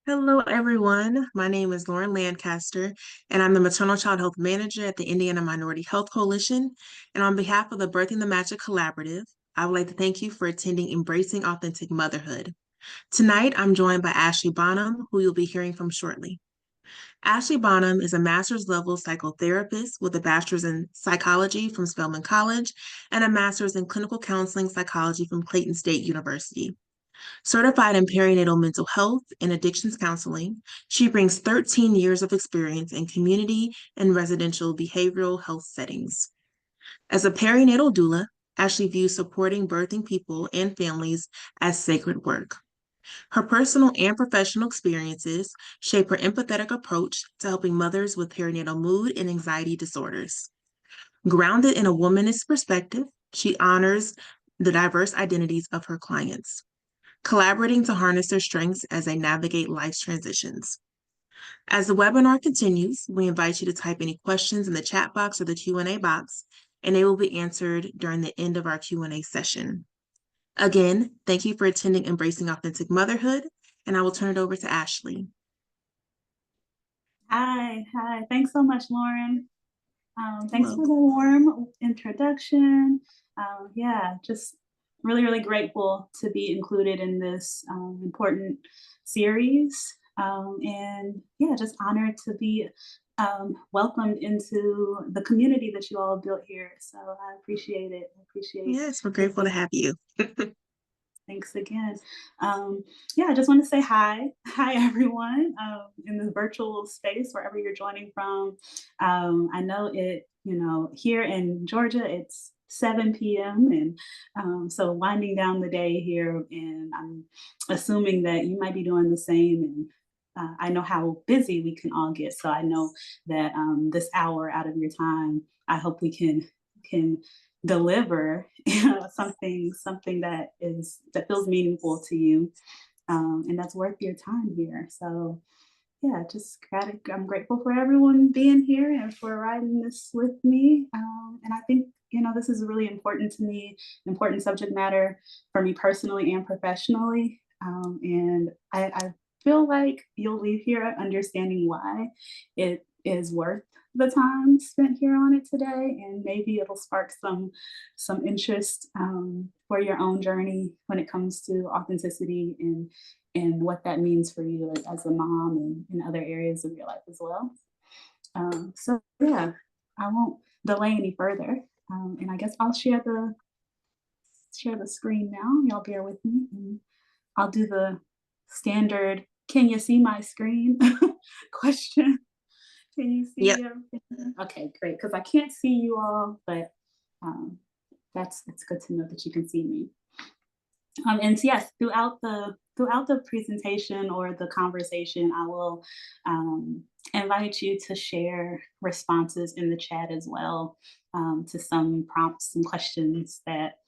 Hello, everyone. My name is Lauren Lancaster, and I'm the Maternal Child Health Manager at the Indiana Minority Health Coalition. And on behalf of the Birthing the Magic Collaborative, I would like to thank you for attending Embracing Authentic Motherhood. Tonight, I'm joined by Ashley Bonhomme, who you'll be hearing from shortly. Ashley Bonhomme is a master's level psychotherapist with a bachelor's in psychology from Spelman College and a master's in clinical counseling psychology from Clayton State University. Certified in perinatal mental health and addictions counseling, she brings 13 years of experience in community and residential behavioral health settings. As a perinatal doula, Ashley views supporting birthing people and families as sacred work. Her personal and professional experiences shape her empathetic approach to helping mothers with perinatal mood and anxiety disorders. Grounded in a womanist perspective, she honors the diverse identities of her clients, collaborating to harness their strengths as they navigate life's transitions. As the webinar continues, we invite you to type any questions in the chat box or the Q&A box, and they will be answered during the end of our Q&A session. Again, thank you for attending Embracing Authentic Motherhood, and I will turn it over to Ashley. Hi. Thanks so much, Lauren. Thanks for the warm introduction. Just really grateful to be included in this important series. Just honored to be welcomed into the community that you all built here. So I appreciate it. Yes, we're grateful to have you. Thanks again. I just want to say hi. Hi, everyone in the virtual space, wherever you're joining from. I know here in Georgia, it's 7 p.m. And so winding down the day here, and I'm assuming that you might be doing the same. And I know how busy we can all get. So I know that this hour out of your time, I hope we can deliver something that feels meaningful to you, and that's worth your time here. So I'm grateful for everyone being here and for riding this with me. And I think this is really important to me, important subject matter for me personally and professionally. And I feel like you'll leave here understanding why it is worth the time spent here on it today, and maybe it'll spark some interest for your own journey when it comes to authenticity and what that means for you as a mom and in other areas of your life as well. I won't delay any further, and I guess I'll share the screen now. Y'all bear with me, and I'll do the standard "Can you see my screen?" question. Can you see everything? Okay, great, because I can't see you all, but it's good to know that you can see me. And so yes, throughout the presentation or the conversation, I will invite you to share responses in the chat as well, to some prompts and questions that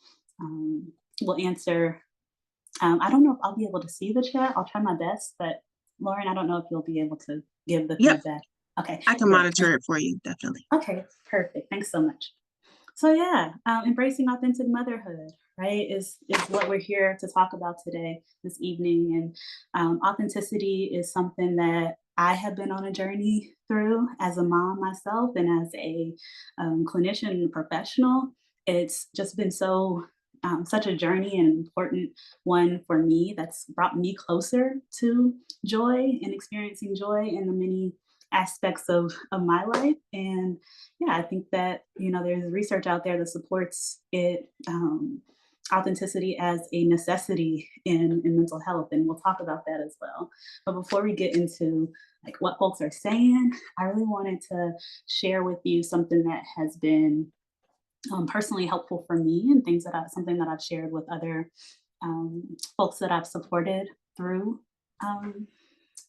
we'll answer I don't know if I'll be able to see the chat. I'll try my best, but Lauren, I don't know if you'll be able to give the Yep, feedback. Okay, I can great. monitor it for you, definitely. Okay, perfect. Thanks so much. So yeah, embracing authentic motherhood, right, is what we're here to talk about today, this evening. And authenticity is something that I have been on a journey through as a mom myself and as a clinician and professional. It's just been such a journey and important one for me that's brought me closer to joy and experiencing joy in the many aspects of my life. And yeah, I think that, there's research out there that supports it, authenticity as a necessity in mental health. And we'll talk about that as well. But before we get into like what folks are saying, I really wanted to share with you something that has been personally helpful for me and something that I've shared with other folks that I've supported through um,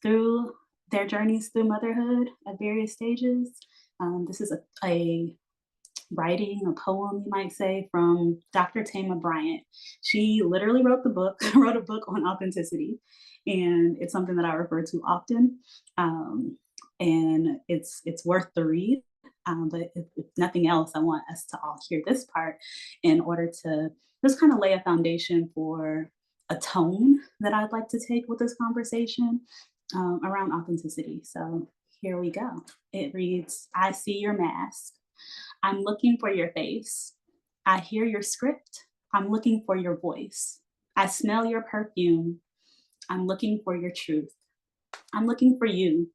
through their journeys through motherhood at various stages. This is a writing, a poem, you might say, from Dr. Tama Bryant. She literally wrote the book, wrote a book on authenticity, and it's something that I refer to often. Um, and it's worth the read. But if nothing else, I want us to all hear this part in order to just kind of lay a foundation for a tone that I'd like to take with this conversation around authenticity. So here we go. It reads, I see your mask. I'm looking for your face. I hear your script. I'm looking for your voice. I smell your perfume. I'm looking for your truth. I'm looking for you,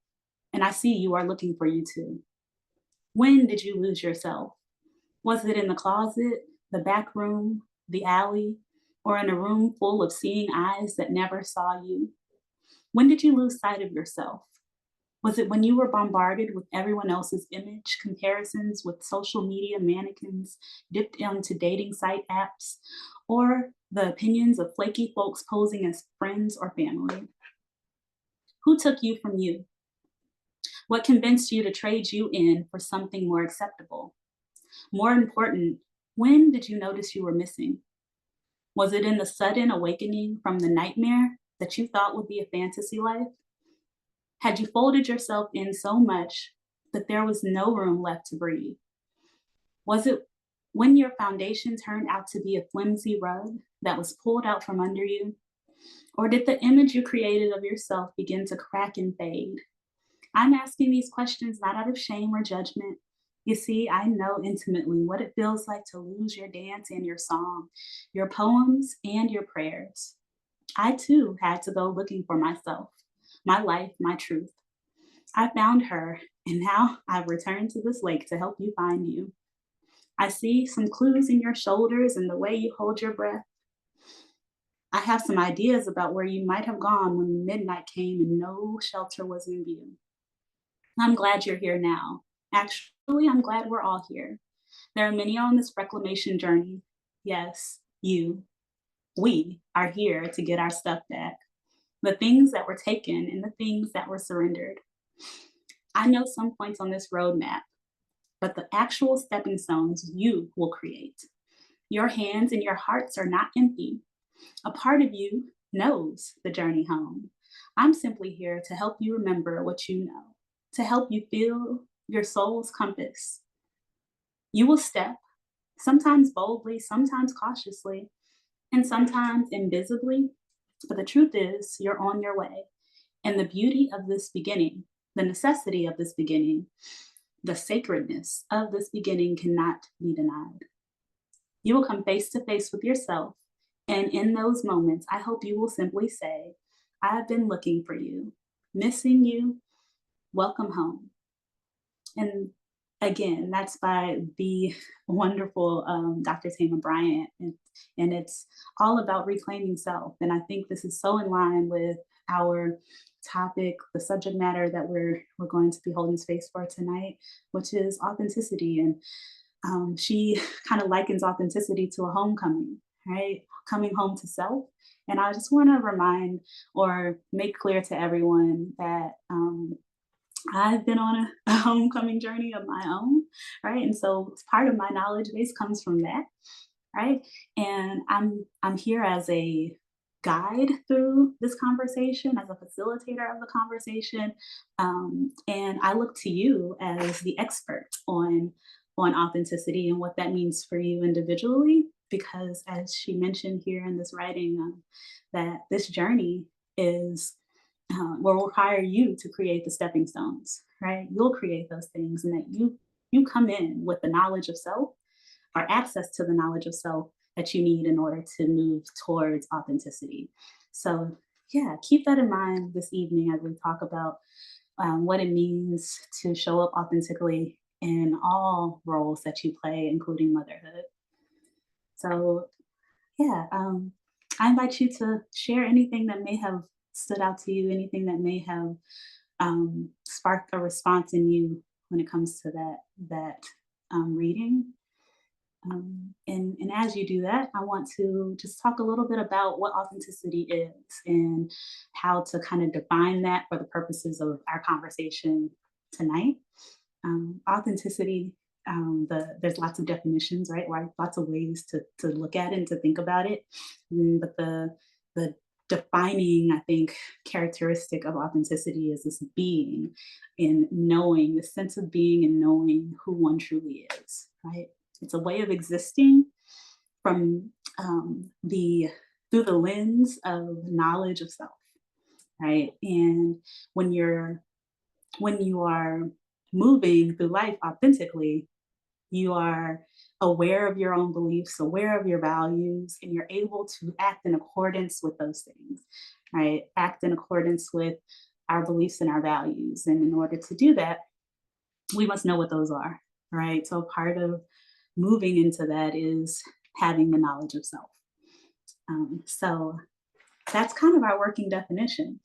and I see you are looking for you too. When did you lose yourself? Was it in the closet, the back room, the alley, or in a room full of seeing eyes that never saw you? When did you lose sight of yourself? Was it when you were bombarded with everyone else's image, comparisons with social media mannequins, dipped into dating site apps, or the opinions of flaky folks posing as friends or family? Who took you from you? What convinced you to trade you in for something more acceptable? More important, when did you notice you were missing? Was it in the sudden awakening from the nightmare that you thought would be a fantasy life? Had you folded yourself in so much that there was no room left to breathe? Was it when your foundation turned out to be a flimsy rug that was pulled out from under you? Or did the image you created of yourself begin to crack and fade? I'm asking these questions not out of shame or judgment. You see, I know intimately what it feels like to lose your dance and your song, your poems and your prayers. I too had to go looking for myself, my life, my truth. I found her, and now I've returned to this lake to help you find you. I see some clues in your shoulders and the way you hold your breath. I have some ideas about where you might have gone when midnight came and no shelter was in view. I'm glad you're here now. Actually, I'm glad we're all here. There are many on this reclamation journey. Yes, we are here to get our stuff back. The things that were taken and the things that were surrendered. I know some points on this roadmap, but the actual stepping stones you will create. Your hands and your hearts are not empty. A part of you knows the journey home. I'm simply here to help you remember what you know, to help you feel your soul's compass. You will step, sometimes boldly, sometimes cautiously, and sometimes invisibly. But the truth is, you're on your way. And the beauty of this beginning, the necessity of this beginning, the sacredness of this beginning cannot be denied. You will come face to face with yourself. And in those moments, I hope you will simply say, I've been looking for you, missing you, welcome home. And again, that's by the wonderful Dr. Tama Bryant. And it's all about reclaiming self. And I think this is so in line with our topic, the subject matter that we're going to be holding space for tonight, which is authenticity. And she kind of likens authenticity to a homecoming, right? Coming home to self. And I just want to remind or make clear to everyone that I've been on a homecoming journey of my own, right? And so part of my knowledge base comes from that, right? And I'm here as a guide through this conversation, as a facilitator of the conversation. And I look to you as the expert on authenticity and what that means for you individually, because as she mentioned here in this writing, that this journey is will require you to create the stepping stones, right? You'll create those things, and that you come in with the knowledge of self, or access to the knowledge of self that you need in order to move towards authenticity. So, yeah, keep that in mind this evening as we talk about what it means to show up authentically in all roles that you play, including motherhood. So, yeah, I invite you to share anything that may have stood out to you, anything that may have sparked a response in you when it comes to that reading. And as you do that, I want to just talk a little bit about what authenticity is and how to kind of define that for the purposes of our conversation tonight. Authenticity, there's lots of definitions, right? Lots of ways to look at it and to think about it. But the defining, I think, characteristic of authenticity is this being, in knowing, the sense of being and knowing who one truly is, right? It's a way of existing from the through the lens of knowledge of self, right? And when you are moving through life authentically, you are aware of your own beliefs, aware of your values, and you're able to act in accordance with those things, right? Act in accordance with our beliefs and our values. And in order to do that, we must know what those are, right? So part of moving into that is having the knowledge of self. So that's kind of our working definition.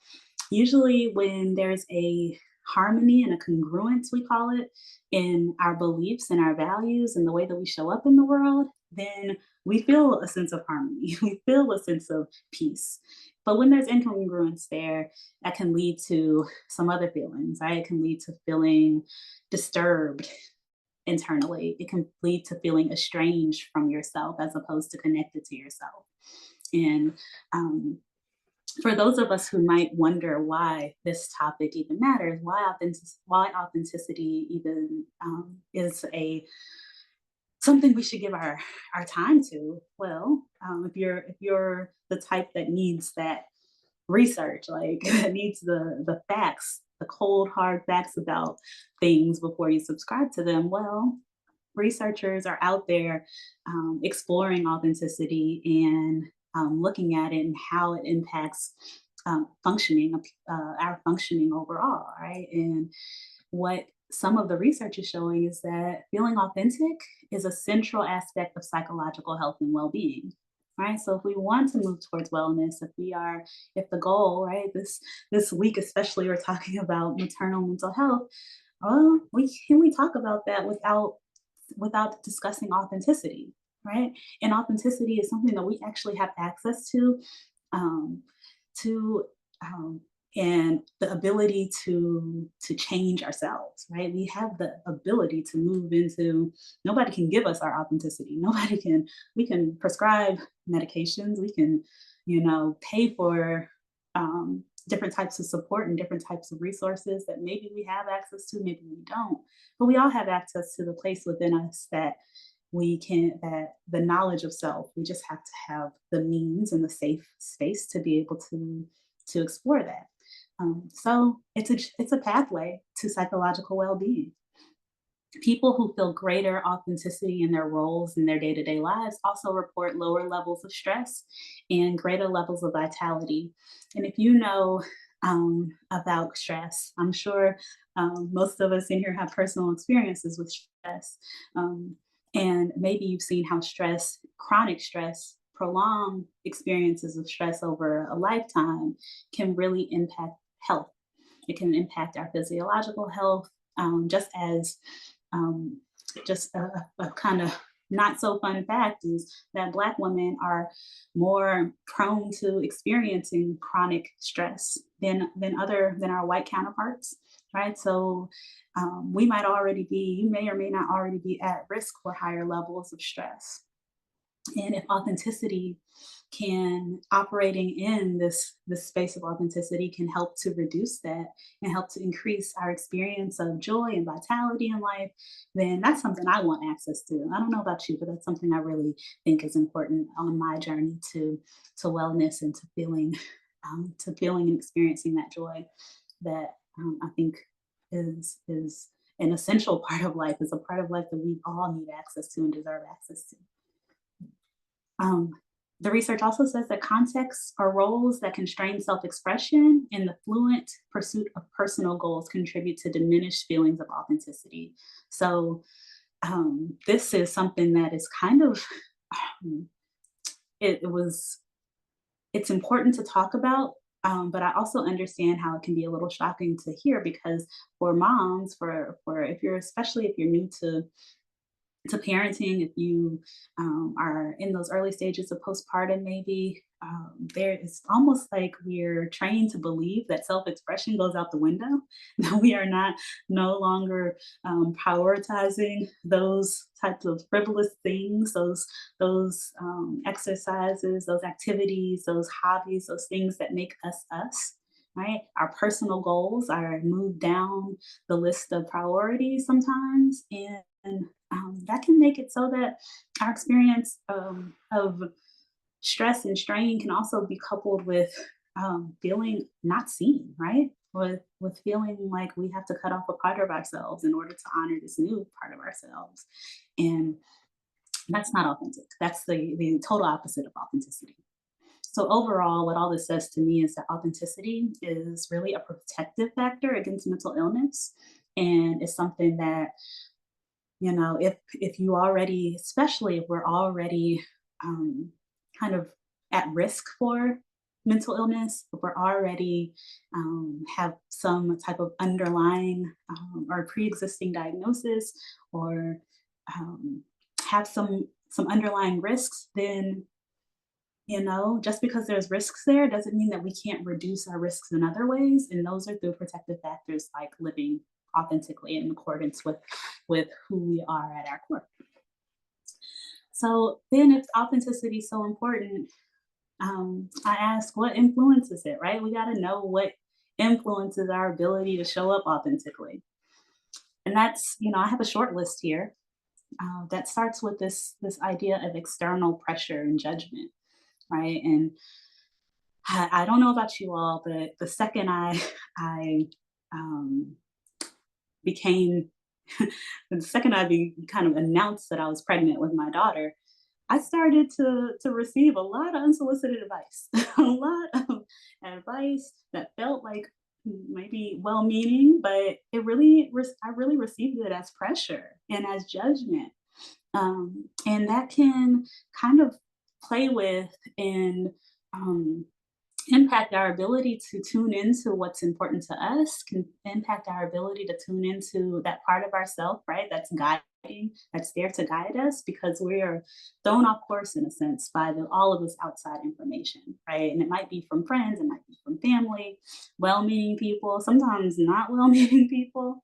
Usually, when there's a harmony and a congruence, we call it, in our beliefs and our values and the way that we show up in the world, then we feel a sense of harmony. We feel a sense of peace. But when there's incongruence there, that can lead to some other feelings, right? It can lead to feeling disturbed internally. It can lead to feeling estranged from yourself as opposed to connected to yourself. And um, for those of us who might wonder why this topic even matters, why authenticity even is a something we should give our time to. Well, if you're the type that needs that research, like that needs the facts, the cold hard facts about things before you subscribe to them. Well, researchers are out there exploring authenticity and looking at it and how it impacts our functioning overall, right? And what some of the research is showing is that feeling authentic is a central aspect of psychological health and well-being. Right. So if we want to move towards wellness, if the goal, right, this week especially, we're talking about maternal mental health. Well, we talk about that without discussing authenticity, right? And authenticity is something that we actually have access um, to and the ability to change ourselves, right? We have the ability to move into. Nobody can give us our authenticity. Nobody can. We can prescribe medications. We can, pay for different types of support and different types of resources that maybe we have access to, maybe we don't. But we all have access to the place within us that the knowledge of self. We just have to have the means and the safe space to be able to explore that. So it's a pathway to psychological well-being. People who feel greater authenticity in their roles in their day-to-day lives also report lower levels of stress and greater levels of vitality. And if you know about stress, I'm sure most of us in here have personal experiences with stress. Um, and maybe you've seen how chronic stress, prolonged experiences of stress over a lifetime can really impact health. It can impact our physiological health, just as um, just a kind of not so fun fact is that Black women are more prone to experiencing chronic stress than our white counterparts, right? So you may or may not already be at risk for higher levels of stress. And if authenticity can operating in this space of authenticity can help to reduce that and help to increase our experience of joy and vitality in life, then that's something I want access to. I don't know about you, but that's something I really think is important on my journey to wellness and to feeling and experiencing that joy that I think is an essential part of life, is a part of life that we all need access to and deserve access to. Um, the research also says that contexts or roles that constrain self expression and the fluent pursuit of personal goals contribute to diminished feelings of authenticity. So, this is something that is kind of, um, it was, it's important to talk about. But I also understand how it can be a little shocking to hear because for moms, for if you're especially if you're new to parenting, if you are in those early stages of postpartum, maybe there is almost like we're trained to believe that self-expression goes out the window, that we are not no longer prioritizing those types of frivolous things, those exercises, those activities, those hobbies, those things that make us us. Right, our personal goals are moved down the list of priorities sometimes, and that can make it so that our experience of stress and strain can also be coupled with feeling not seen, right? With feeling like we have to cut off a part of ourselves in order to honor this new part of ourselves, and that's not authentic. That's the total opposite of authenticity. So overall, what all this says to me is that authenticity is really a protective factor against mental illness, and it's something that, if you already, especially if we're already um, kind of at risk for mental illness, if we're already have some type of underlying or pre-existing diagnosis, or um, have some underlying risks, then just because there's risks there doesn't mean that we can't reduce our risks in other ways. And those are through protective factors like living authentically in accordance with who we are at our core. So then if authenticity is so important, I ask what influences it, right? We got to know what influences our ability to show up authentically. And that's, I have a short list here that starts with this idea of external pressure and judgment, right? And I don't know about you all, but the second I um, became the second kind of announced that I was pregnant with my daughter, I started to receive a lot of unsolicited advice, a lot of advice that felt like maybe well-meaning, but I really received it as pressure and as judgment, and that can kind of play with and um, impact our ability to tune into what's important to us, can impact our ability to tune into that part of ourself, right? That's guiding, that's there to guide us because we are thrown off course in a sense by all of this outside information, right? And it might be from friends, it might be from family, well-meaning people, sometimes not well-meaning people.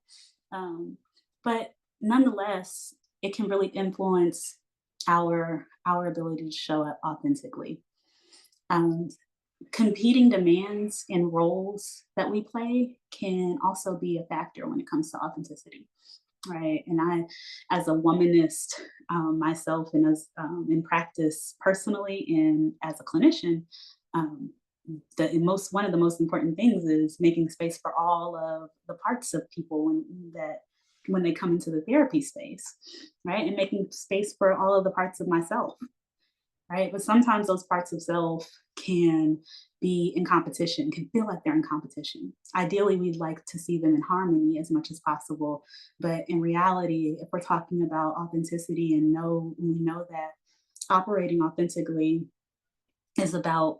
Um, but nonetheless, it can really influence our ability to show up authentically. Um, Competing demands and roles that we play can also be a factor when it comes to authenticity, right? And I, as a womanist myself, and as in practice personally and as a clinician, um, the most one of the most important things is making space for all of the parts of people when they come into the therapy space, right? And making space for all of the parts of myself, right? But sometimes those parts of self can be in competition, can feel like they're in competition. Ideally, we'd like to see them in harmony as much as possible. But in reality, if we're talking about authenticity and we know that operating authentically is about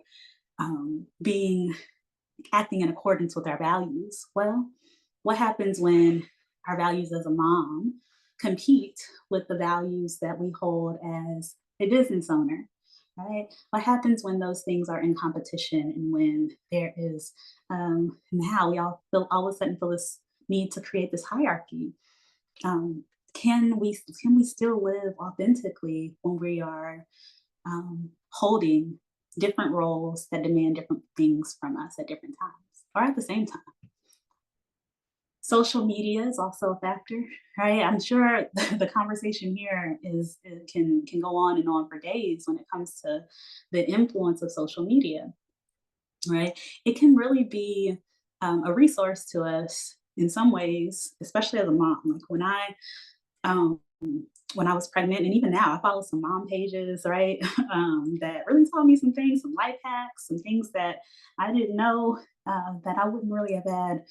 being acting in accordance with our values. Well, what happens when our values as a mom compete with the values that we hold as a business owner? Right? What happens when those things are in competition and when there is now we all of a sudden feel this need to create this hierarchy? Um, can we still live authentically when we are holding different roles that demand different things from us at different times or at the same time. Social media is also a factor, right? I'm sure the conversation here can go on and on for days when it comes to the influence of social media, right? It can really be a resource to us in some ways, especially as a mom. Like um, when I was pregnant, and even now, I follow some mom pages, right? That really taught me some things, some life hacks, some things that I didn't know that I wouldn't really have had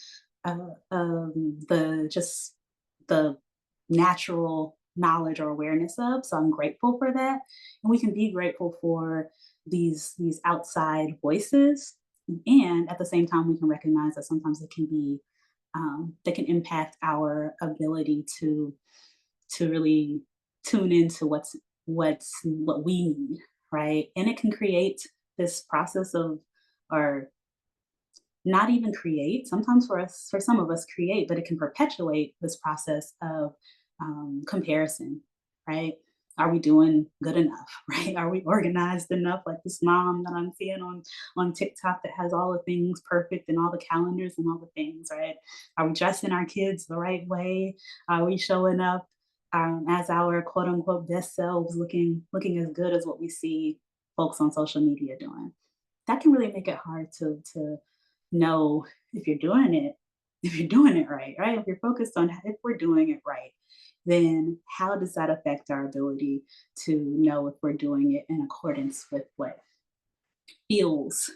the just the natural knowledge or awareness of. So I'm grateful for that, and we can be grateful for these outside voices, and at the same time, we can recognize that sometimes it can be they can impact our ability to really tune into what we need, right? And it can create this process of, or not even create, sometimes for some of us create, but it can perpetuate this process of comparison, right? Are we doing good enough, right? Are we organized enough? Like this mom that I'm seeing on TikTok that has all the things perfect and all the calendars and all the things, right? Are we dressing our kids the right way? Are we showing up as our quote unquote best selves, looking as good as what we see folks on social media doing? That can really make it hard to know if you're doing it, if you're doing it right, right? If you're focused on if we're doing it right, then how does that affect our ability to know if we're doing it in accordance with what feels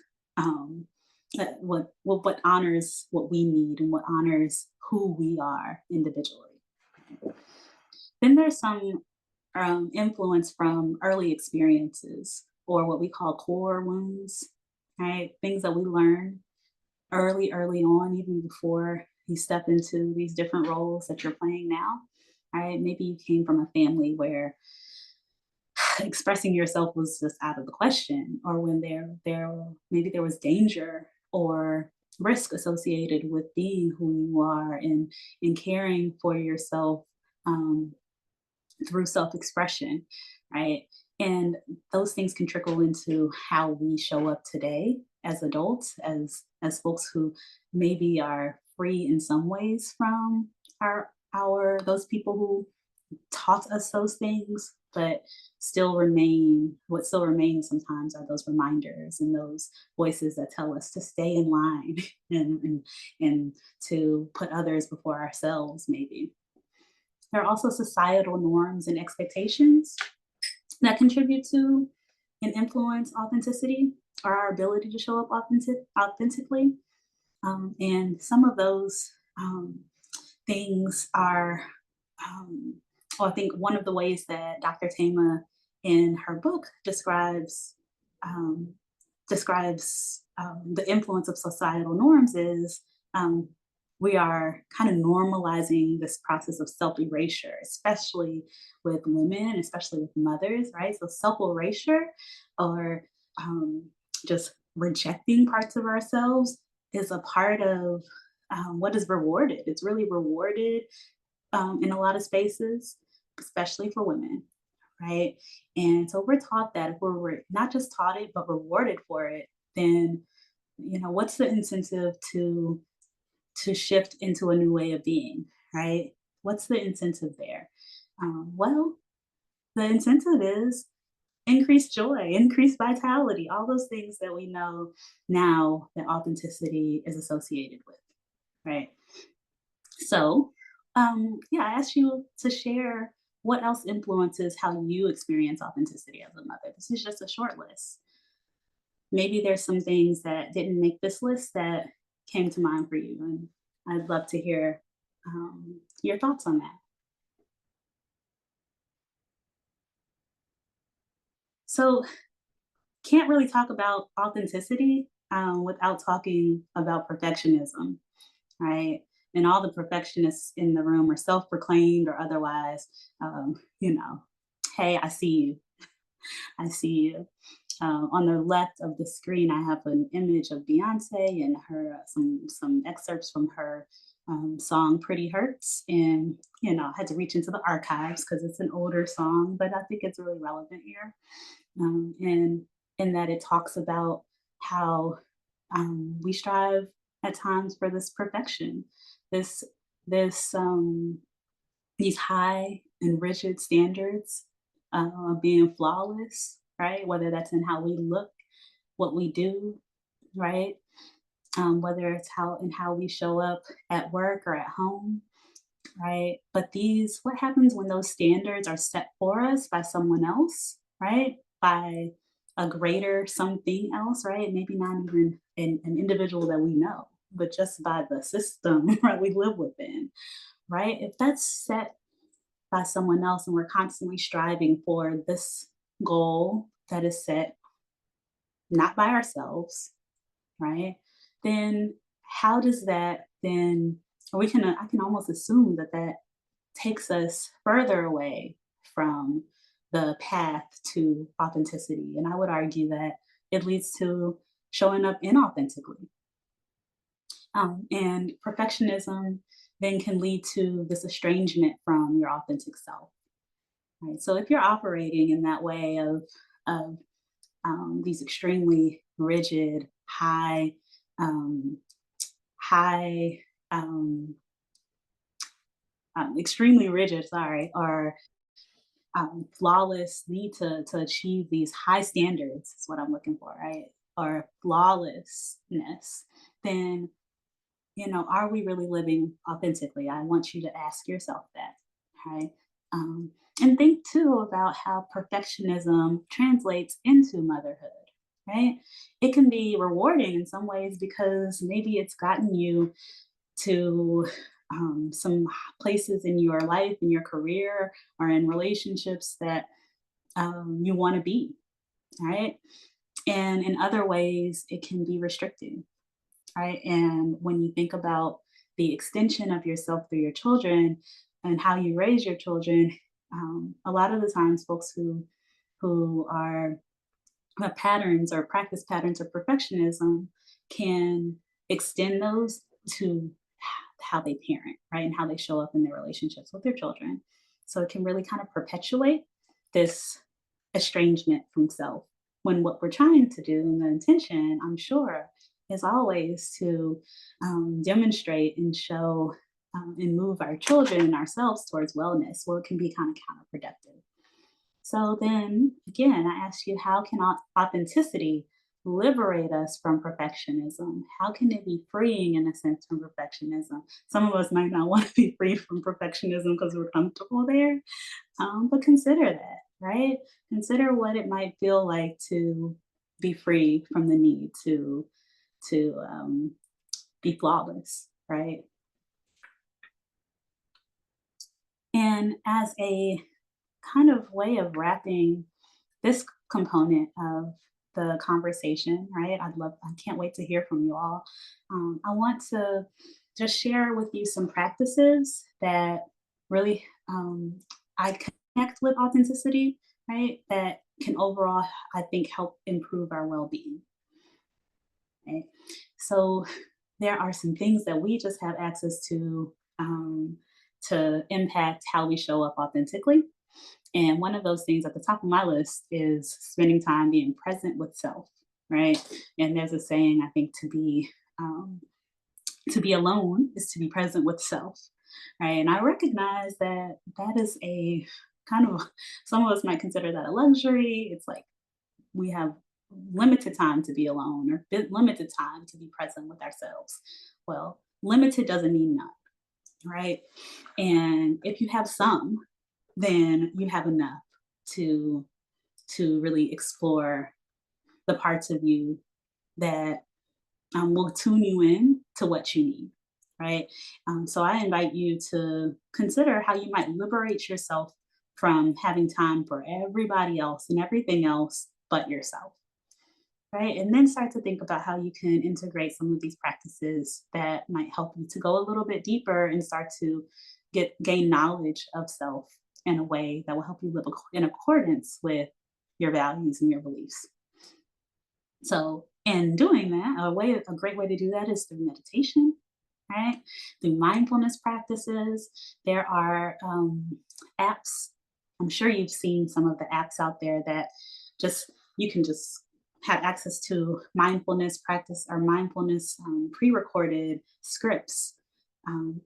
what honors what we need and what honors who we are individually. Then there's some influence from early experiences or what we call core wounds, right? Things that we learn early on, even before you step into these different roles that you're playing now. Right? Maybe you came from a family where expressing yourself was just out of the question, or when there maybe there was danger or risk associated with being who you are and in caring for yourself um, through self-expression, right? And those things can trickle into how we show up today as adults, as folks who maybe are free in some ways from our those people who taught us those things, but what still remains sometimes are those reminders and those voices that tell us to stay in line and to put others before ourselves, maybe. There are also societal norms and expectations that contribute to and influence authenticity or our ability to show up authentically. And some of those things are, well, I think one of the ways that Dr. Tama in her book um, describes the influence of societal norms is um, we are kind of normalizing this process of self erasure, especially with women, especially with mothers, right? So self erasure or um, just rejecting parts of ourselves is a part of what is rewarded. It's really rewarded in a lot of spaces, especially for women, right? And so we're taught that if we're not just taught it, but rewarded for it, then what's the incentive to shift into a new way of being, right? What's the incentive there? Well, the incentive is increased joy, increased vitality, all those things that we know now that authenticity is associated with, right? So, yeah, I asked you to share what else influences how you experience authenticity as a mother. This is just a short list. Maybe there's some things that didn't make this list that came to mind for you, and I'd love to hear your thoughts on that. So, can't really talk about authenticity without talking about perfectionism, right? And all the perfectionists in the room are self proclaimed or otherwise, um, you know, hey, I see you. I see you. On the left of the screen, I have an image of Beyonce and her some excerpts from her song "Pretty Hurts," and I had to reach into the archives because it's an older song, but I think it's really relevant here. And in that it talks about how we strive at times for this perfection, this this these high and rigid standards of being flawless, right? Whether that's in how we look, what we do, right? Whether it's how we show up at work or at home, right? But what happens when those standards are set for us by someone else, right? By a greater something else, right? Maybe not even an individual that we know, but just by the system, right, we live within, right? If that's set by someone else and we're constantly striving for this goal that is set not by ourselves, right? Then how does that then I can almost assume that that takes us further away from the path to authenticity. And I would argue that it leads to showing up inauthentically. And perfectionism then can lead to this estrangement from your authentic self. Right. So if you're operating in that way of these extremely rigid, um, high, um, extremely rigid, sorry, or flawless need to achieve these high standards is what I'm looking for, right? Or flawlessness, then are we really living authentically? I want you to ask yourself that, right? Um, and think too about how perfectionism translates into motherhood, right? It can be rewarding in some ways because maybe it's gotten you to some places in your life, in your career, or in relationships that you want to be, right? And in other ways, it can be restricting, right? And when you think about the extension of yourself through your children and how you raise your children, a lot of the times folks who have patterns or practice patterns of perfectionism can extend those to how they parent, right? And how they show up in their relationships with their children. So it can really kind of perpetuate this estrangement from self. When what we're trying to do and the intention, I'm sure, is always to demonstrate and show and move our children and ourselves towards wellness. Well, it can be kind of counterproductive. So then again, I ask you, how can authenticity liberate us from perfectionism? How can it be freeing in a sense from perfectionism? Some of us might not want to be free from perfectionism because we're comfortable there, but consider that, right? Consider what it might feel like to be free from the need to be flawless, right? And as a kind of way of wrapping this component of the conversation, right? I can't wait to hear from you all. I want to just share with you some practices that really I connect with authenticity, right? That can overall, I think, help improve our well being. Right? So there are some things that we just have access to impact how we show up authentically. And one of those things at the top of my list is spending time being present with self, right? And there's a saying, I think, to be alone is to be present with self, right? And I recognize that that is a kind of some of us might consider that a luxury. It's like we have limited time to be alone or limited time to be present with ourselves. Well, limited doesn't mean none, right? And if you have some, then you have enough to really explore the parts of you that will tune you in to what you need, right? So I invite you to consider how you might liberate yourself from having time for everybody else and everything else but yourself, right? And then start to think about how you can integrate some of these practices that might help you to go a little bit deeper and start to gain knowledge of self in a way that will help you live in accordance with your values and your beliefs. So, in doing that, a great way to do that is through meditation, right? Through mindfulness practices. There are apps. I'm sure you've seen some of the apps out there that just you can just have access to mindfulness practice or mindfulness pre-recorded scripts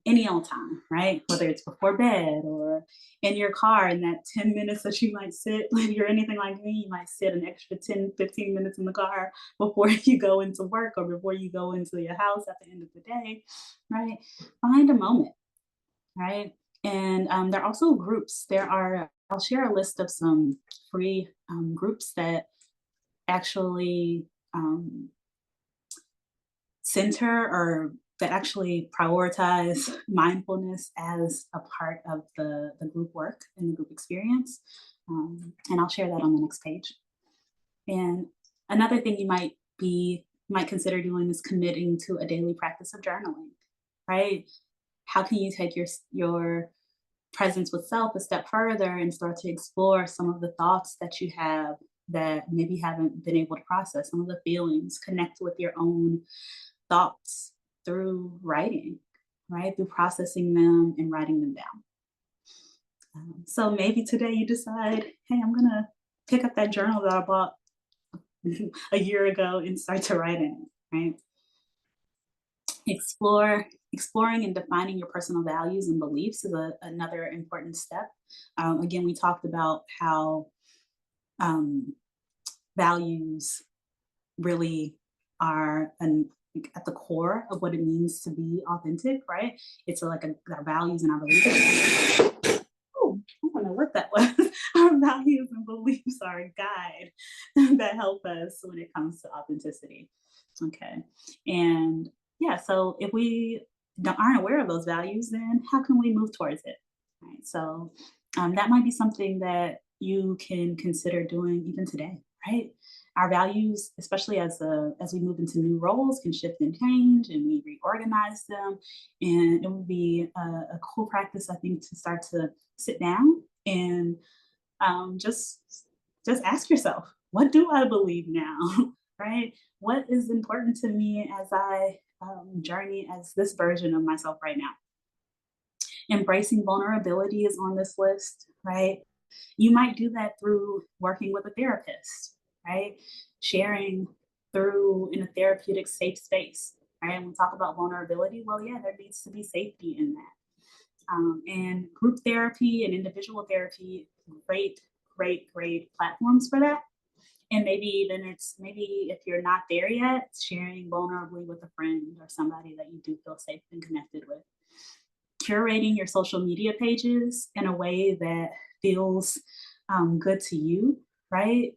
any old time, right? Whether it's before bed or in your car in that 10 minutes that you might sit, if you're anything like me, you might sit an extra 10, 15 minutes in the car before you go into work or before you go into your house at the end of the day, right? Find a moment, right? And there are also groups. I'll share a list of some free groups that actually um, center or that actually prioritize mindfulness as a part of the group work and the group experience. And I'll share that on the next page. And another thing might consider doing is committing to a daily practice of journaling, right? How can you take your presence with self a step further and start to explore some of the thoughts that you have that maybe haven't been able to process, some of the feelings, connect with your own thoughts through writing, right? Through processing them and writing them down. So maybe today you decide, hey, I'm going to pick up that journal that I bought a year ago and start to write in it, right? Exploring and defining your personal values and beliefs is another important step. Again, we talked about how um, values really are at the core of what it means to be authentic, right? It's our values and our beliefs. Oh, I don't know what that was. Our values and beliefs are a guide that help us when it comes to authenticity. Okay. And yeah, so if we aren't aware of those values, then how can we move towards it? Right. So that might be something that you can consider doing even today, right? Our values, especially as we move into new roles, can shift and change, and we reorganize them. And it would be a cool practice, I think, to start to sit down and just ask yourself, what do I believe now? Right? What is important to me as I journey as this version of myself right now? Embracing vulnerability is on this list, right? You might do that through working with a therapist, right? Sharing through in a therapeutic safe space, right? And we talk about vulnerability. Well, yeah, there needs to be safety in that. And group therapy and individual therapy, great platforms for that. And maybe if you're not there yet, sharing vulnerably with a friend or somebody that you do feel safe and connected with. Curating your social media pages in a way that feels good to you, right?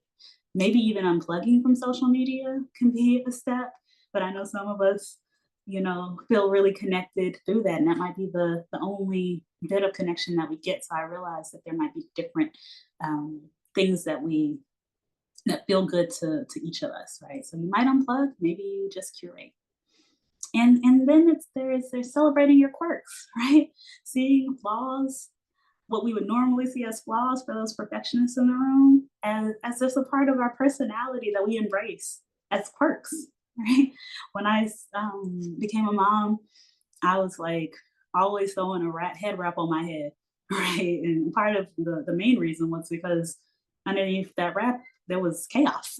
Maybe even unplugging from social media can be a step, but I know some of us, feel really connected through that. And that might be the only bit of connection that we get. So I realize that there might be different things that feel good to each of us, right? So you might unplug, maybe you just curate. And then there's celebrating your quirks, right? Seeing flaws, what we would normally see as flaws for those perfectionists in the room, as just a part of our personality that we embrace as quirks, right? When I became a mom, I was like always throwing head wrap on my head, right? And part of the main reason was because underneath that wrap there was chaos,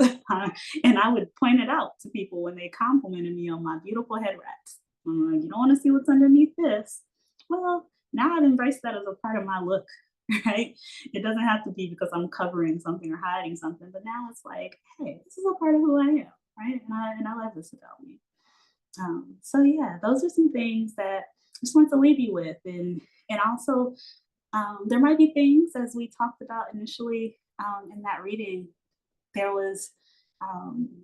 and I would point it out to people when they complimented me on my beautiful head wraps. I'm like, you don't want to see what's underneath this? Well, now I've embraced that as a part of my look, right? It doesn't have to be because I'm covering something or hiding something, but now it's like, hey, this is a part of who I am, right? And I love this about me. So yeah, those are some things that I just want to leave you with, and also there might be things as we talked about initially in that reading. There was um,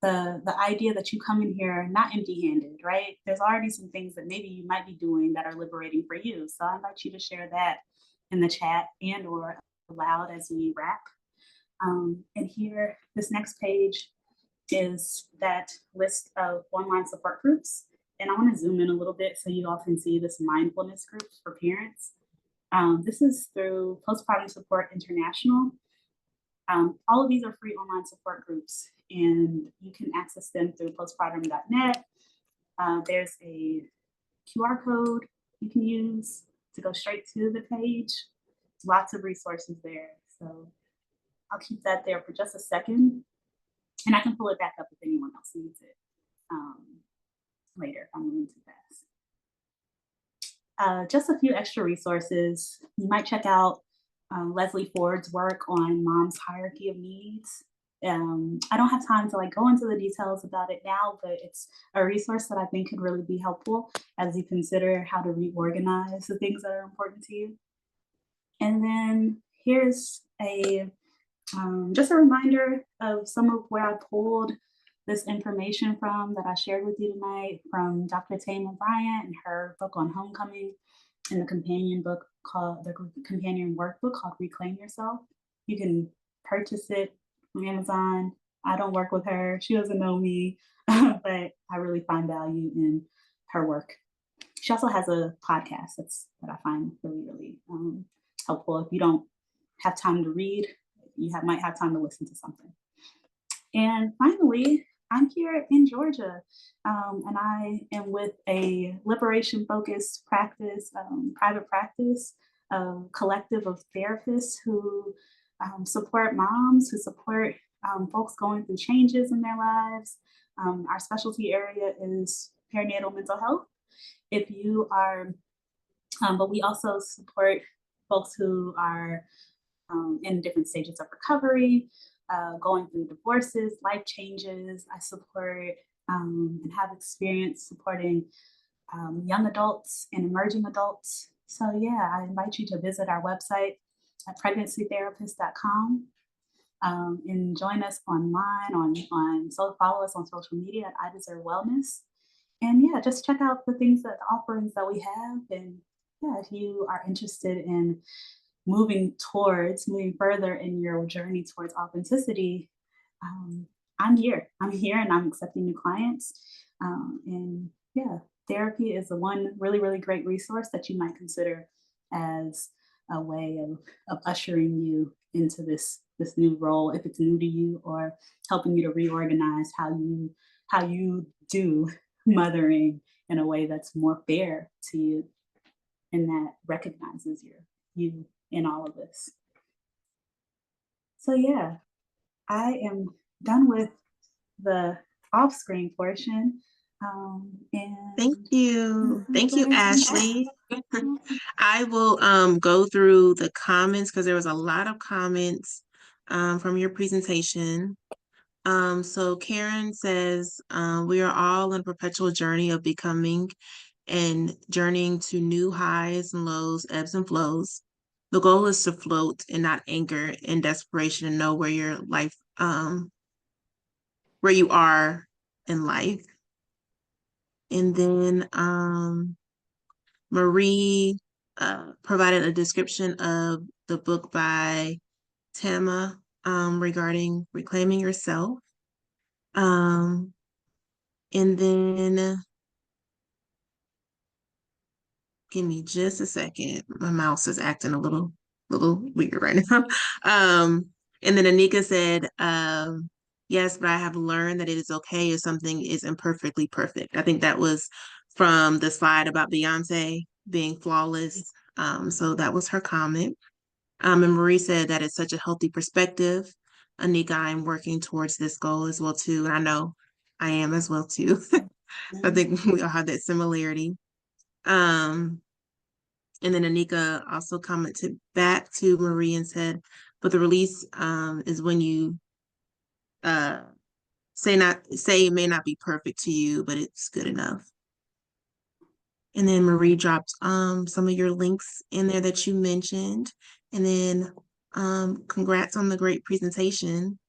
the idea that you come in here not empty-handed, right? There's already some things that maybe you might be doing that are liberating for you. So I invite you to share that in the chat and or aloud as we wrap. And here, this next page is that list of online support groups. And I want to zoom in a little bit so you all can see this mindfulness group for parents. This is through Postpartum Support International. All of these are free online support groups, and you can access them through postpartum.net. There's a QR code you can use to go straight to the page. Lots of resources there. So I'll keep that there for just a second, and I can pull it back up if anyone else needs it um, later if I'm moving too fast. Just a few extra resources. You might check out Leslie Ford's work on mom's hierarchy of needs. I don't have time to like go into the details about it now, but it's a resource that I think could really be helpful as you consider how to reorganize the things that are important to you. And then here's a just a reminder of some of where I pulled this information from that I shared with you tonight from Dr. Tama Bryant and her book on homecoming and the companion book called the companion workbook called Reclaim Yourself. You can purchase it from Amazon. I don't work with her. She doesn't know me, but I really find value in her work. She also has a podcast that I find really, really helpful. If you don't have time to read, you might have time to listen to something. And finally, I'm here in Georgia, and I am with a liberation-focused practice, private practice, a collective of therapists who support moms, who support folks going through changes in their lives. Our specialty area is perinatal mental health. If you are, but we also support folks who are in different stages of recovery, going through divorces, life changes. I support and have experience supporting young adults and emerging adults. So yeah, I invite you to visit our website at pregnancytherapist.com and join us online so follow us on social media at I Deserve Wellness. And yeah, just check out the offerings that we have. And yeah, if you are interested in moving further in your journey towards authenticity, I'm here. I'm here and I'm accepting new clients. And yeah, therapy is the one really, really great resource that you might consider as a way of ushering you into this new role, if it's new to you, or helping you to reorganize how you do mothering in a way that's more fair to you and that recognizes you in all of this. So yeah, I am done with the off-screen portion. Thank And you. Thank you, very Ashley. I will go through the comments because there was a lot of comments from your presentation. So Karen says, we are all on a perpetual journey of becoming and journeying to new highs and lows, ebbs and flows. The goal is to float and not anchor in desperation and know where your life, where you are in life. And then Marie provided a description of the book by Tama regarding reclaiming yourself. Um, and then give me just a second. My mouse is acting a little weird right now. And then Anika said, yes, but I have learned that it is okay if something is imperfectly perfect. I think that was from the slide about Beyonce being flawless. So that was her comment. And Marie said that it's such a healthy perspective. Anika, I'm working towards this goal as well too. And I know I am as well too. I think we all have that similarity. Um, and then Anika also commented back to Marie and said, but the release is when you uh, say it may not be perfect to you, but it's good enough. And then Marie dropped some of your links in there that you mentioned. And then congrats on the great presentation.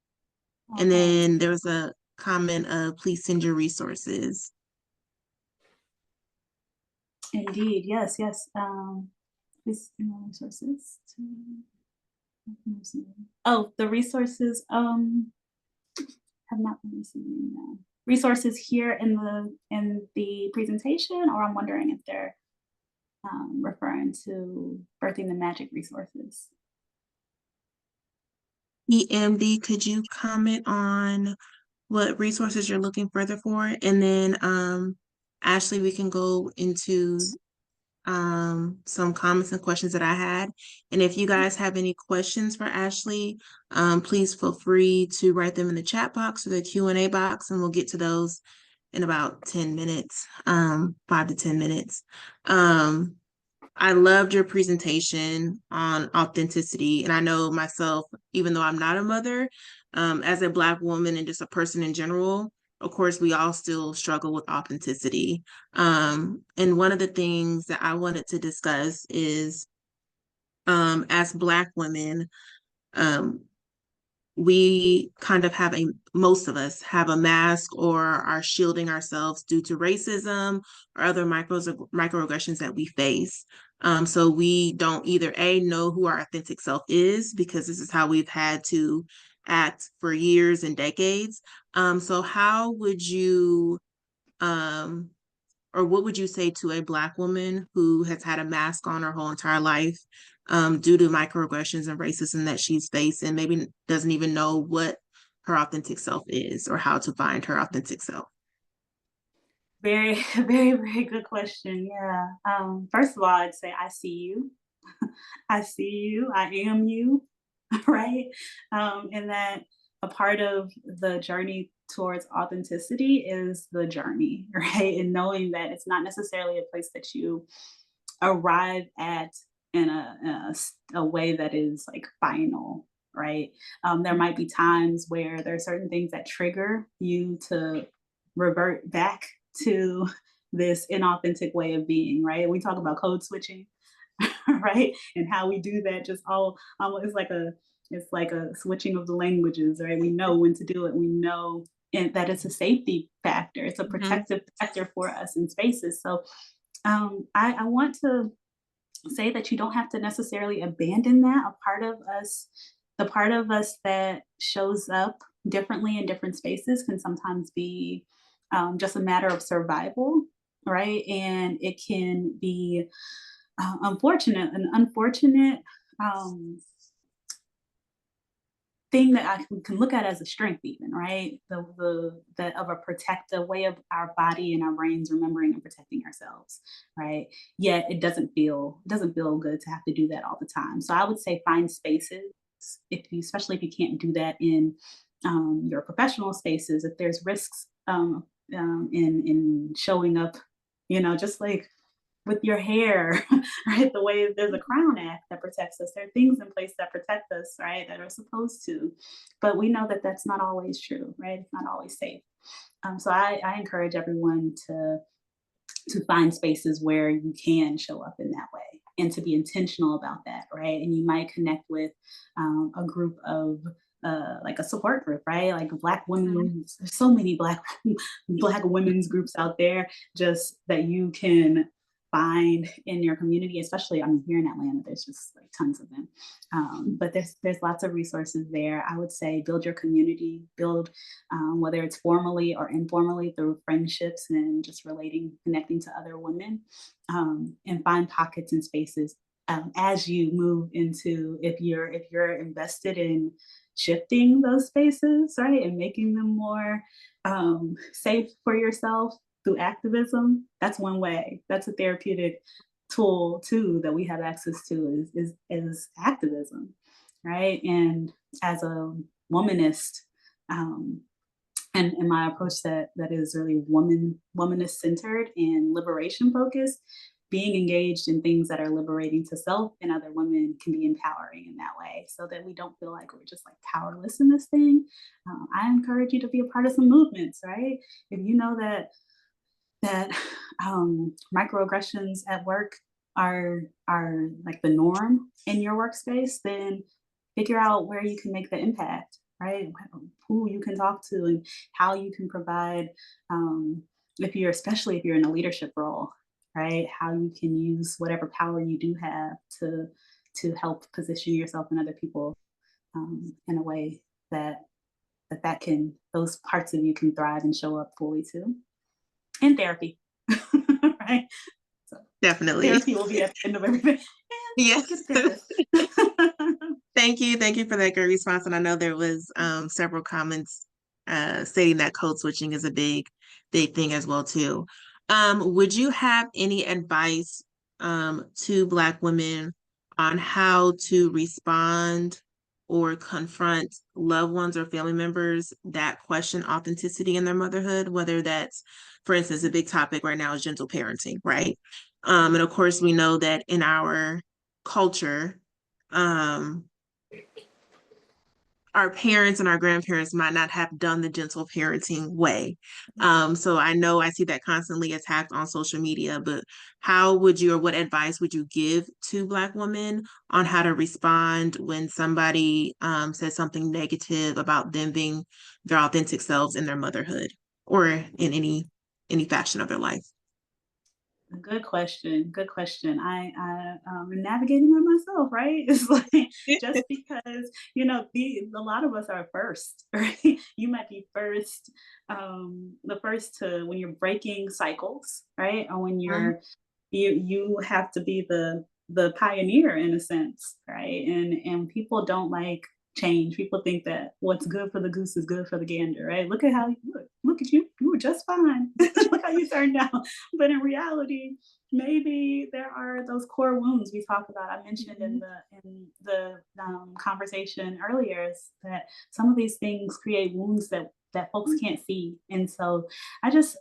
And then there was a comment of please send your resources. Indeed, yes, yes. Please resources. Oh, the resources have not been receiving them. Resources here in the presentation, or I'm wondering if they're referring to birthing the magic resources. EMD, could you comment on what resources you're looking further for? And then Ashley, we can go into some comments and questions that I had. And if you guys have any questions for Ashley, please feel free to write them in the chat box or the Q&A box, and we'll get to those in about 10 minutes, 5 to 10 minutes. I loved your presentation on authenticity. And I know myself, even though I'm not a mother, as a Black woman and just a person in general, of course, we all still struggle with authenticity. And one of the things that I wanted to discuss is as Black women, um, we kind of have most of us have a mask or are shielding ourselves due to racism or other microaggressions that we face. So we don't either know who our authentic self is, because this is how we've had to act for years and decades. So how would you um, or what would you say to a Black woman who has had a mask on her whole entire life, due to microaggressions and racism that she's faced, and maybe doesn't even know what her authentic self is or how to find her authentic self? Very, very, very good question. Yeah. First of all, I'd say I see you. I see you. I am you. Right. And that a part of the journey towards authenticity is the journey, right? And knowing that it's not necessarily a place that you arrive at in a way that is like final, right? There might be times where there are certain things that trigger you to revert back to this inauthentic way of being, right? We talk about code switching, right? And how we do that just all almost it's like a switching of the languages, right? We know when to do it. We know and that it's a safety factor. It's a Mhm. protective factor for us in spaces. So I want to say that you don't have to necessarily abandon that. The part of us that shows up differently in different spaces can sometimes be just a matter of survival, right? And it can be an unfortunate um, thing that can look at as a strength even, right? The of a protective way of our body and our brains remembering and protecting ourselves, right? Yet it doesn't feel good to have to do that all the time. So I would say find spaces, if you especially if you can't do that in your professional spaces, if there's risks in showing up, just like with your hair, right? The way there's a Crown Act that protects us. There are things in place that protect us, right? That are supposed to, but we know that that's not always true, right? It's not always safe. So I encourage everyone to find spaces where you can show up in that way and to be intentional about that, right? And you might connect with a group of like a support group, right? Like Black Mhm. women. There's so many Black women's groups out there, just that you can find in your community. Especially, I mean, here in Atlanta, there's just like tons of them. But there's lots of resources there. I would say build your community, build whether it's formally or informally through friendships and just relating, connecting to other women, and find pockets and spaces as you move into if you're invested in shifting those spaces, right, and making them more safe for yourself through activism. That's one way. That's a therapeutic tool too that we have access to is activism, right? And as a womanist, um, and my approach that is really womanist centered and liberation focused, being engaged in things that are liberating to self and other women can be empowering in that way, so that we don't feel like we're just like powerless in this thing. I encourage you to be a part of some movements, right? If you know that microaggressions at work are like the norm in your workspace, then figure out where you can make the impact, right? Who you can talk to and how you can provide, if you're especially if you're in a leadership role, right? How you can use whatever power you do have to help position yourself and other people in a way that that can those parts of you can thrive and show up fully too. In therapy, right? So Definitely. therapy will be at the end of everything. Yeah. And get a therapist. Thank you. Thank you for that great response. And I know there was several comments stating that code switching is a big thing as well too. Would you have any advice to Black women on how to respond or confront loved ones or family members that question authenticity in their motherhood, whether that's, for instance, a big topic right now is gentle parenting, right? And of course, we know that in our culture, um, our parents and our grandparents might not have done the gentle parenting way. So I know I see that constantly attacked on social media, but how would you, or what advice would you give to Black women on how to respond when somebody says something negative about them being their authentic selves in their motherhood or in any fashion of their life? Good question. Good question. I'm navigating that myself, right? It's like just because a lot of us are first, right? You might be first, the first to when you're breaking cycles, right? Or when Mhm. you have to be the pioneer in a sense, right? And people don't like change. People think that what's good for the goose is good for the gander, right? Look at how you look. Look at you. You were just fine. Look how you turned out. But in reality, maybe there are those core wounds we talked about. I mentioned Mhm. in the conversation earlier is that some of these things create wounds that folks can't see, and so I just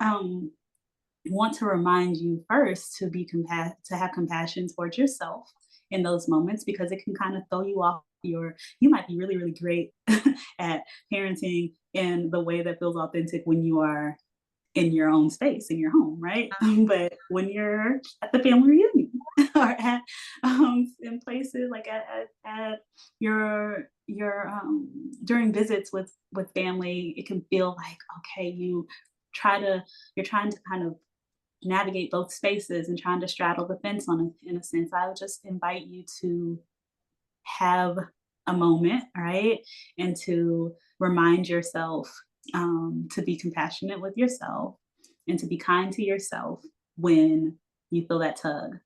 um, want to remind you first to to have compassion towards yourself in those moments because it can kind of throw you off you might be really really great at parenting in the way that feels authentic when you are in your own space in your home, right? But when you're at the family reunion or at in places like at your during visits with family, it can feel like okay, try to you're trying to kind of navigate both spaces and trying to straddle the fence in a sense. I would just invite you to have a moment, right? And to remind yourself to be compassionate with yourself and to be kind to yourself when you feel that tug,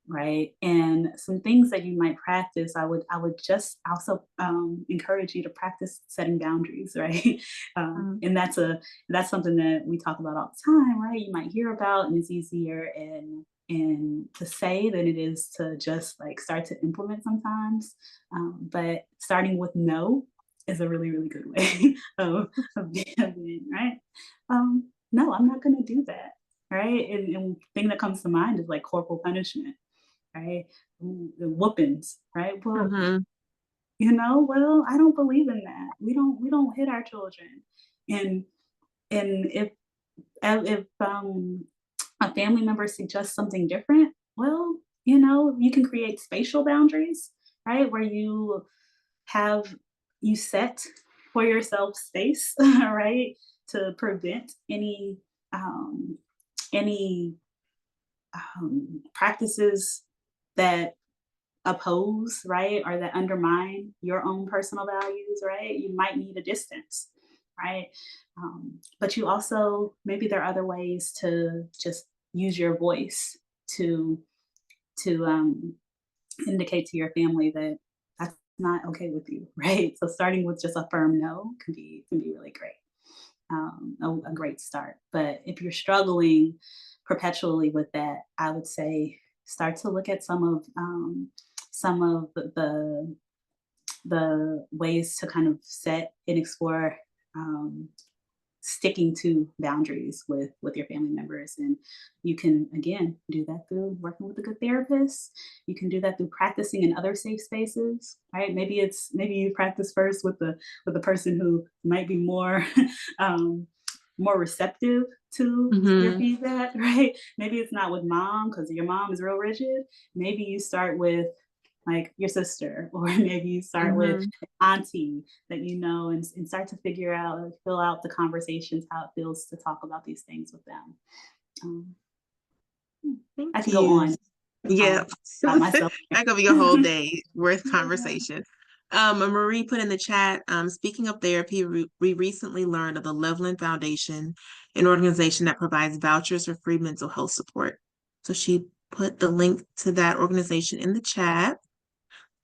right? And some things that you might practice, I would just also encourage you to practice setting boundaries, right? Mhm. And that's something that we talk about all the time, right? You might hear about, and it's easier and to say than it is to just like start to implement sometimes. But starting with no is a really really good way of being right. No, I'm not going to do that, right? And thing that comes to mind is like corporal punishment, right? The whoopings, right? Well, Mhm. well, I don't believe in that. We don't hit our children, and if a family member suggests something different, well, you can create spatial boundaries, right? Where have you set for yourself space, right, to prevent um, any practices that oppose, right, or that undermine your own personal values, right, you might need a distance, right? But you also, maybe there are other ways to just use your voice to to indicate to your family that that's not okay with you, right? So starting with just a firm no can be really great, a great start. But if you're struggling perpetually with that, I would say start to look at some of the ways to kind of set and explore um, sticking to boundaries with your family members, and you can again do that through working with a good therapist. You can do that through practicing in other safe spaces, right? Maybe you practice first with the person who might be more more receptive to your Mhm. feedback, right? Maybe it's not with mom because your mom is real rigid. Maybe you start with like your sister, or maybe you start with Mhm. auntie that and start to figure out, like, fill out the conversations, how it feels to talk about these things with them. Um, I Thank can go you. on Yeah, about myself. that could be a whole day worth conversation. Marie put in the chat, speaking of therapy, we recently learned of the Loveland Foundation, an organization that provides vouchers for free mental health support. So she put the link to that organization in the chat.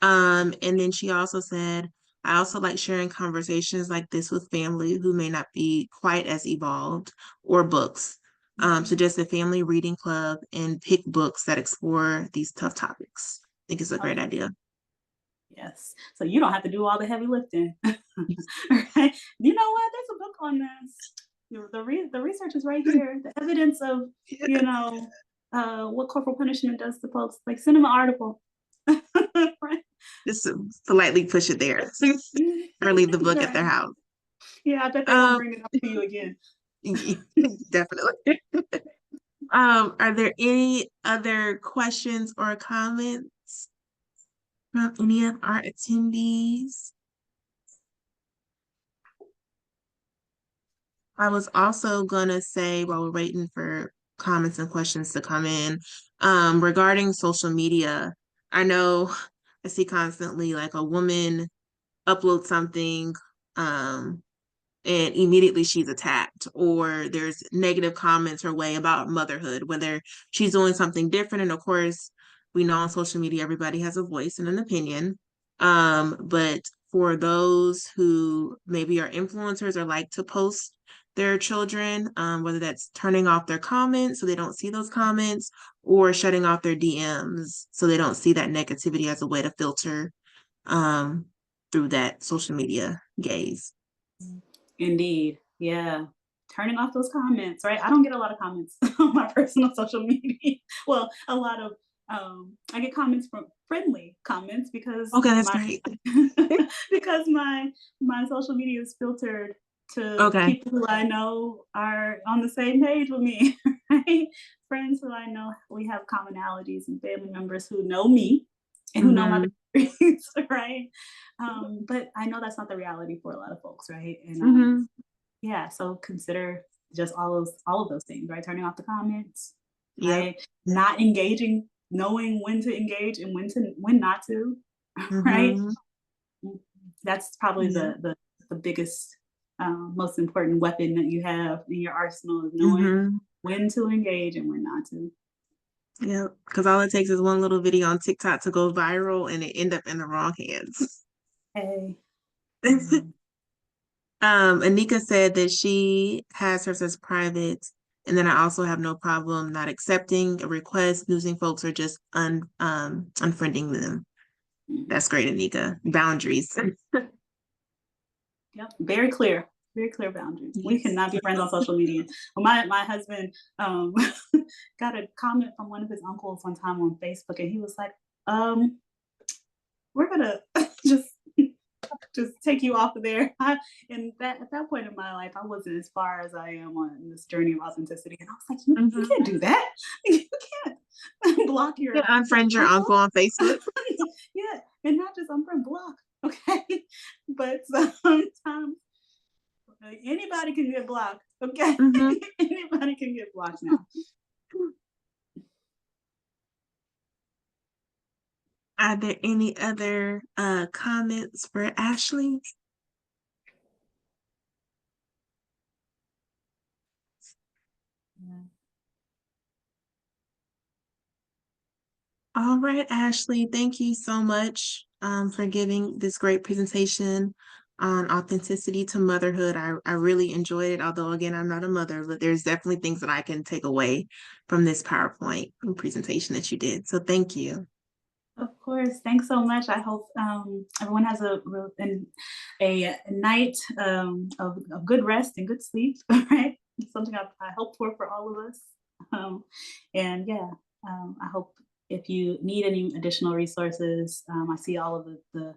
And then she also said, I also like sharing conversations like this with family who may not be quite as evolved or books. Mhm. Suggest a family reading club and pick books that explore these tough topics. I think it's a Oh, great idea. yes. So you don't have to do all the heavy lifting. Right? You know what? There's a book on this. The research is right here. The evidence of, you know, what corporal punishment does to folks. Like, send them an article. Right? Just politely push it there or leave the book at their Right. house. Yeah, I bet they won't Um, bring it up to you again. definitely. Are there any other questions or comments from any of our attendees? I was also gonna say while we're waiting for comments and questions to come in, regarding social media, I know I see constantly like a woman upload something, um, and immediately she's attacked, or there's negative comments her way about motherhood, whether she's doing something different. And of course, we know on social media everybody has a voice and an opinion. But for those who maybe are influencers or like to post their children, whether that's turning off their comments so they don't see those comments, or shutting off their DMs so they don't see that negativity as a way to filter um, through that social media gaze. Indeed. Yeah. Turning off those comments, right? I don't get a lot of comments on my personal social media. Well, a lot of I get comments from friendly comments because Okay, that's my great. because my social media is filtered to Okay. people who I know are on the same page with me, right? Friends who I know we have commonalities and family members who know me and who know my Mm-hmm. boundaries, right? But I know that's not the reality for a lot of folks, right? And Mm-hmm. yeah, so consider just all of those things, right? Turning off the comments, Yep. right? Not engaging, knowing when to engage and when not to, right? Mm-hmm. Mhm. That's probably Yep. the biggest, most important weapon that you have in your arsenal is knowing Mm-hmm. when to engage and when not to. Yep. Because all it takes is one little video on TikTok to go viral and it end up in the wrong hands. Hey, yeah. Anika said that she has hers as private, and then I also have no problem not accepting a request, losing folks, or just unfriending them. Mhm. That's great, Anika. Boundaries. Yep, very clear boundaries. We Yes. cannot be friends on social media. Well, my husband got a comment from one of his uncles one time on Facebook, and he was like, "We're gonna just just take you off of there." And that at that point in my life, I wasn't as far as I am on this journey of authenticity, and I was like, "You Mm-hmm. can't do that. You can't block Yeah, your unfriend your uncle." uncle on Facebook. Yeah, and not just unfriend, block. Okay, but sometimes like, anybody can get blocked. Okay, Mm-hmm. anybody can get blocked now. Are there any other comments for Ashley? Yeah. All right, Ashley, thank you so much for giving this great presentation on authenticity to motherhood. I really enjoyed it, although again, I'm not a mother, but there's definitely things that I can take away from this PowerPoint presentation that you did. So thank you. Of course. Thanks so much. I hope everyone has a night of good rest and good sleep. Right, something I hope for all of us. Um, and yeah, I hope if you need any additional resources, I see all of the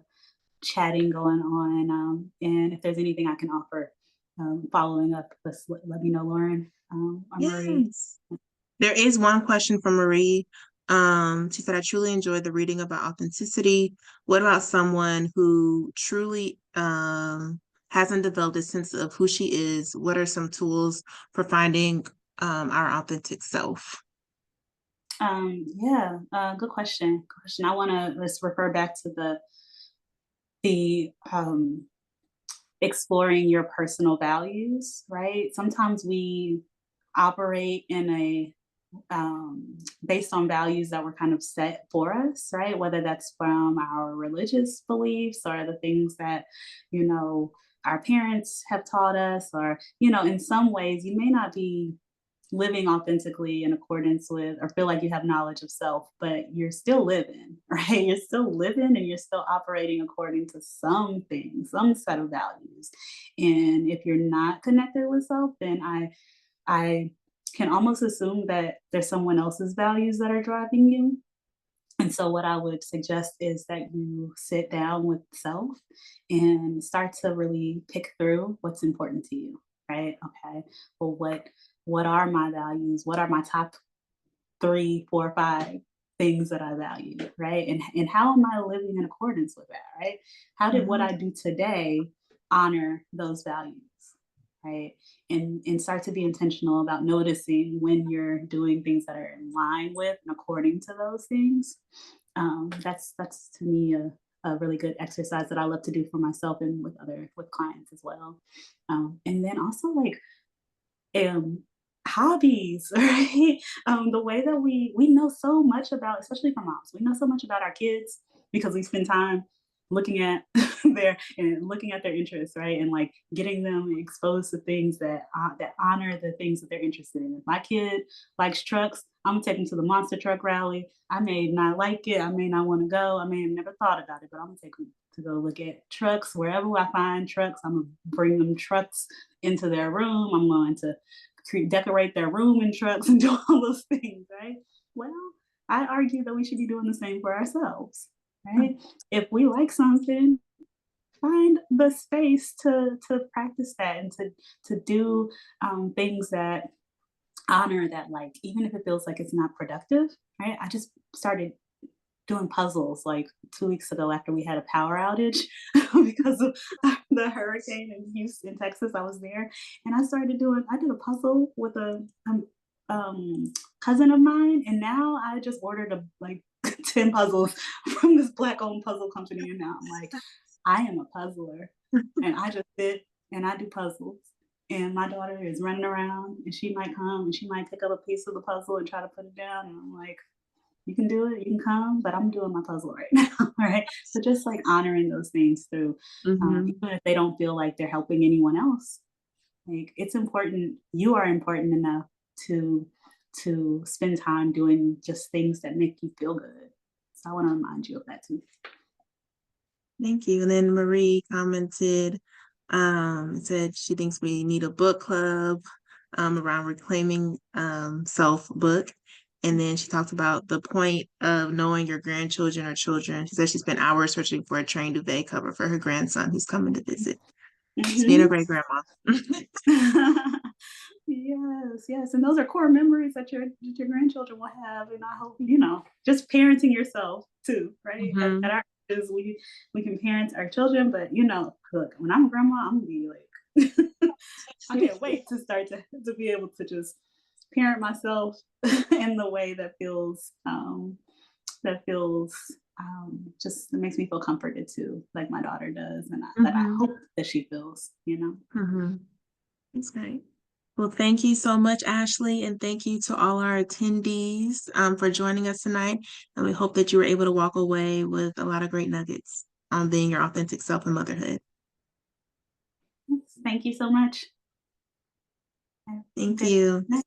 chatting going on. And if there's anything I can offer following up, let me know, Lauren or Marie. Yes. There is one question from Marie. She said, I truly enjoyed the reading about authenticity. What about someone who truly hasn't developed a sense of who she is? What are some tools for finding our authentic self? Yeah, good question. Good question. I want to let's refer back to the exploring your personal values, right? Sometimes we operate in a based on values that were kind of set for us, right? Whether that's from our religious beliefs or the things that, you know, our parents have taught us, or, you know, in some ways, you may not be living authentically in accordance with or feel like you have knowledge of self, but you're still living, right? You're still living and you're still operating according to some things, some set of values. And if you're not connected with self, then I can almost assume that there's someone else's values that are driving you. And so, what I would suggest is that you sit down with self and start to really pick through what's important to you, right? Okay, well, what are my values? What are my top three, four, five things that I value, right? And how am I living in accordance with that, right? How did what Mhm. I do today honor those values, right? And start to be intentional about noticing when you're doing things that are in line with and according to those things. That's to me a really good exercise that I love to do for myself and with clients as well. And then also like um, hobbies, right? The way that we know so much about, especially for moms, we know so much about our kids because we spend time looking at their interests, right? And like getting them exposed to things that honor the things that they're interested in. If my kid likes trucks, I'm gonna take them to the monster truck rally. I may not like it, I may not want to go, I may have never thought about it, but I'm gonna take them to go look at trucks wherever I find trucks. I'm gonna bring them trucks into their room. I'm going to decorate their room in trucks and do all those things, right? Well, I argue that we should be doing the same for ourselves, right? If we like something, find the space to practice that and to do things that honor that, like even if it feels like it's not productive, right? I just started doing puzzles like 2 weeks ago after we had a power outage because of the hurricane in Houston, Texas. I was there, and I did a puzzle with a cousin of mine, and now I just ordered like 10 puzzles from this black owned puzzle company, and now I'm like, I am a puzzler, and I just sit and I do puzzles. And my daughter is running around, and she might come and she might pick up a piece of the puzzle and try to put it down. And I'm like, you can do it, you can come, but I'm doing my puzzle right now, right? So just like honoring those things through, Mhm. even if they don't feel like they're helping anyone else, like it's important. You are important enough to spend time doing just things that make you feel good. So I want to remind you of that too. Thank you. And then Marie commented, said she thinks we need a book club around reclaiming self book. And then she talked about the point of knowing your grandchildren or children. She said she spent hours searching for a train duvet cover for her grandson who's coming to visit. She's being a Hmm. great grandma. Yes, yes, and those are core memories that your grandchildren will have, and I hope just parenting yourself too, right? At Hmm. our ages, we can parent our children, but look, when I'm a grandma, I'm gonna be like, I can't wait to start to be able to just parent myself in the way that feels just it makes me feel comforted too, like my daughter does, and that I Hmm. hope that she feels. Hmm. That's great. Well, thank you so much, Ashley, and thank you to all our attendees for joining us tonight. And we hope that you were able to walk away with a lot of great nuggets on being your authentic self in motherhood. Thank you so much. Have a Thank good you. night.